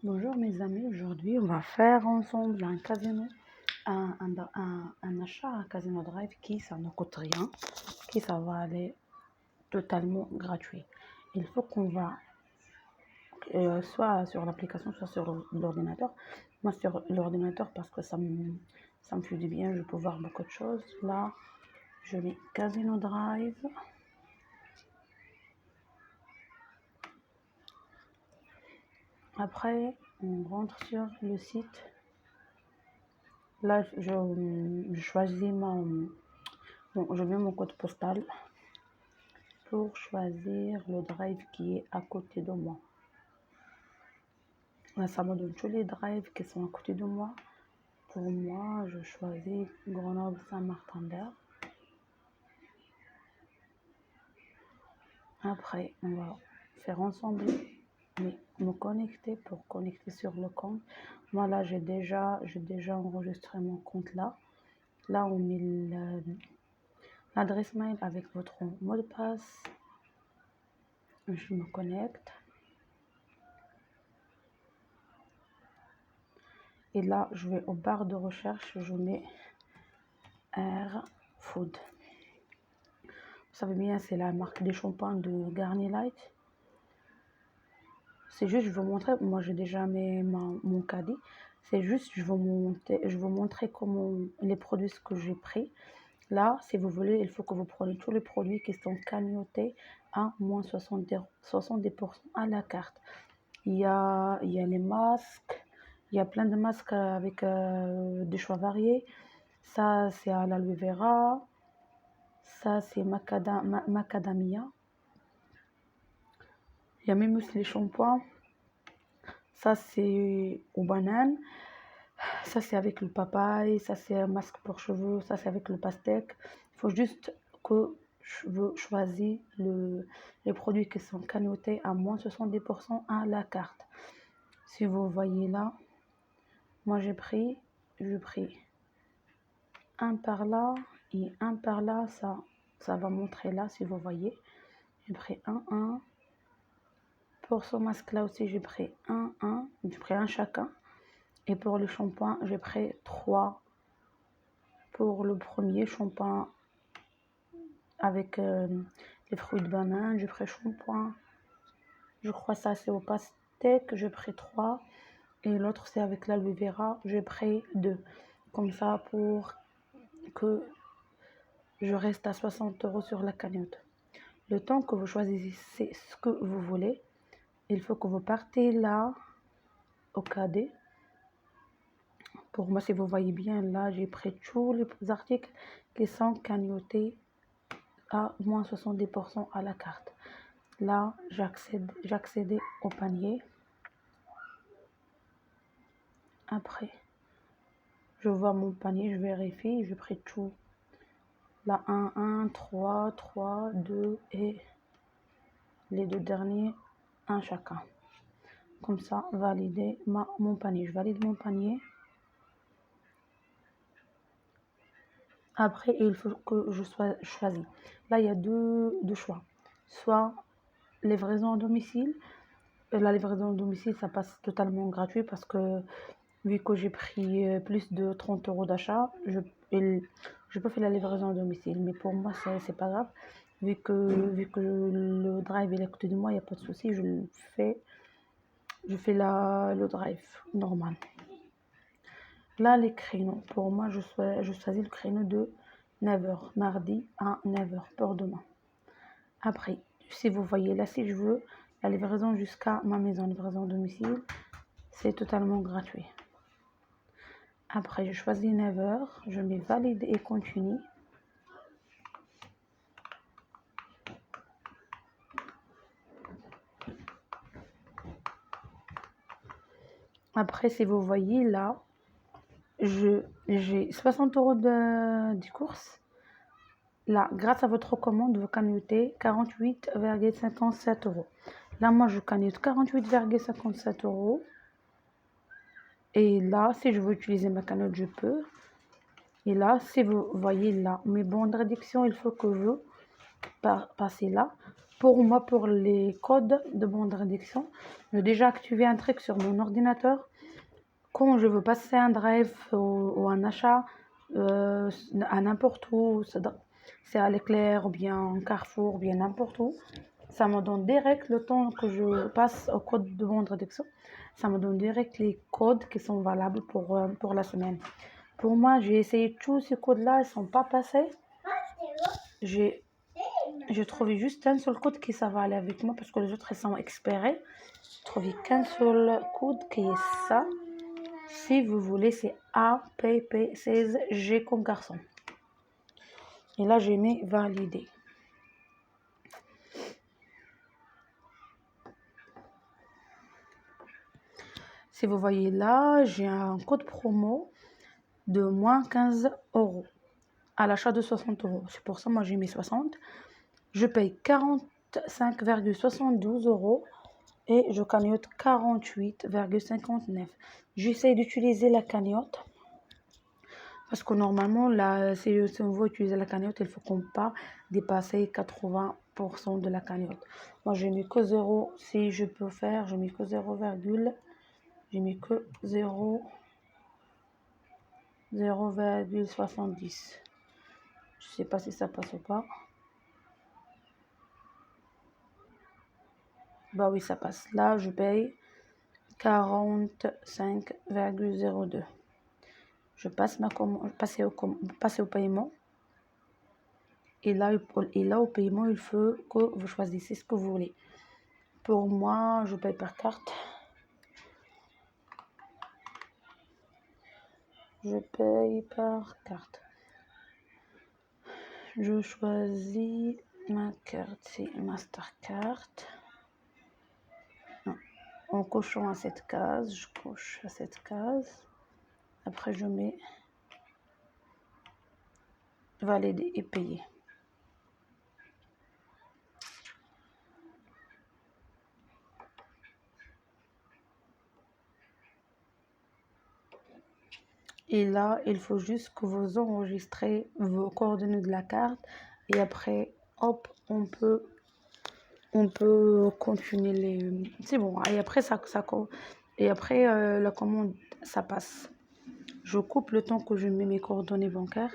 Bonjour mes amis, aujourd'hui on va faire ensemble un casino, un achat à Casino Drive qui ça ne coûte rien, qui ça va aller totalement gratuit. Il faut qu'on va soit sur l'application, soit sur l'ordinateur. Moi sur l'ordinateur parce que ça me fait du bien, je peux voir beaucoup de choses. Là, je mets Casino Drive. Après, on rentre sur le site. Là, je choisis je mets mon code postal pour choisir le drive qui est à côté de moi. Là, ça me donne tous les drives qui sont à côté de moi. Pour moi, je choisis Grenoble-Saint-Martin-d'Hères. Après, on va faire ensemble, mais me connecter pour connecter sur le compte. Moi, là, j'ai déjà enregistré mon compte là. Là, on met l'adresse mail avec votre mot de passe. Je me connecte. Et là, je vais au barre de recherche, je mets Air Food. Vous savez bien, c'est la marque des shampoings de Garnier Light. C'est juste, je veux montrer, moi j'ai déjà mon caddie. C'est juste, je veux montrer comment les produits que j'ai pris. Là, si vous voulez, il faut que vous preniez tous les produits qui sont cagnotés à moins 70% à la carte. Il y a les masques, il y a plein de masques avec des choix variés. Ça, c'est à l'aloe vera. Ça, c'est macadamia. Il y a même aussi les shampoings. Ça, c'est aux bananes. Ça, c'est avec le papaye. Ça, c'est un masque pour cheveux. Ça, c'est avec le pastèque. Il faut juste que je choisis les produits qui sont cagnotés à moins 70% à la carte. Si vous voyez là, moi j'ai pris un par là et un par là. Ça va montrer là si vous voyez. J'ai pris un. Pour ce masque là aussi, j'ai pris j'ai pris un chacun. Et pour le shampoing, j'ai pris 3. Pour le premier shampoing avec les fruits de banane, j'ai pris shampoing. Je crois ça c'est au pastèque, j'ai pris 3. Et l'autre c'est avec l'aloe vera, j'ai pris 2. Comme ça pour que je reste à 60 € sur la cagnotte. Le temps que vous choisissez ce que vous voulez, il faut que vous partez là au cadet. Pour moi, si vous voyez bien, là, j'ai pris tous les articles qui sont cagnotés à moins 70% à la carte. Là, j'accède au panier. Après, je vois mon panier, je vérifie, j'ai pris tout. Là, 1, 3, 2 et les 2 derniers, un chacun. Comme ça, valider mon panier. Je valide mon panier. Après, il faut que je choisisse. Là, il y a deux choix. Soit livraison à domicile. La livraison à domicile, ça passe totalement gratuit parce que vu que j'ai pris plus de 30 € d'achat, je peux faire la livraison à domicile. Mais pour moi, c'est pas grave. Vu que le drive est à côté de moi, il n'y a pas de souci. Je fais le drive normal. Là, les créneaux. Pour moi, je choisis le créneau de 9h, mardi à 9h pour demain. Après, si vous voyez là, si je veux la livraison jusqu'à ma maison, livraison à domicile, c'est totalement gratuit. Après, je choisis 9h, je mets valide et continue. Après, si vous voyez là, j'ai 60 € de course. Là, grâce à votre commande, vous cagnotez 48,57 €. Là, moi, je cagnotte 48,57 €. Et là, si je veux utiliser ma cagnotte, je peux. Et là, si vous voyez là, mes bons de réduction, il faut que je passe là. Pour moi, pour les codes de bande réduction, j'ai déjà activé un truc sur mon ordinateur. Quand je veux passer un drive ou un achat à n'importe où, c'est à l'éclair ou bien en Carrefour ou bien n'importe où, ça me donne direct le temps que je passe au code de bande réduction. Ça me donne direct les codes qui sont valables pour la semaine. Pour moi, j'ai essayé tous ces codes-là, ils ne sont pas passés. J'ai trouvé juste un seul code qui ça va aller avec moi parce que les autres ils sont expirés. J'ai trouvé qu'un seul code qui est ça. Si vous voulez, c'est APP16G comme garçon. Et là, j'ai mis valider. Si vous voyez là, j'ai un code promo de moins 15 € à l'achat de 60 €. C'est pour ça, moi, j'ai mis 60. Je paye 45,72 € et je cagnotte 48,59. J'essaie d'utiliser la cagnotte parce que normalement, là, si on veut utiliser la cagnotte, il faut qu'on pas dépasser 80% de la cagnotte. Moi, j'ai mis que 0. Si je peux faire, j'ai mis que 0, j'ai mis que 0,70. Je sais pas si ça passe ou pas. Bah oui, ça passe. Là, je paye 45,02. Je passe ma commande, passer au paiement. Et là, au paiement, il faut que vous choisissez ce que vous voulez. Pour moi, je paye par carte. Je paye par carte. Je choisis ma carte, c'est Mastercard. En cochant à cette case, je coche à cette case. Après, je mets valider et payer. Et là, il faut juste que vous enregistrez vos coordonnées de la carte. Et après, hop, on peut continuer les... C'est bon. Et après, la commande, ça passe. Je coupe le temps que je mets mes coordonnées bancaires.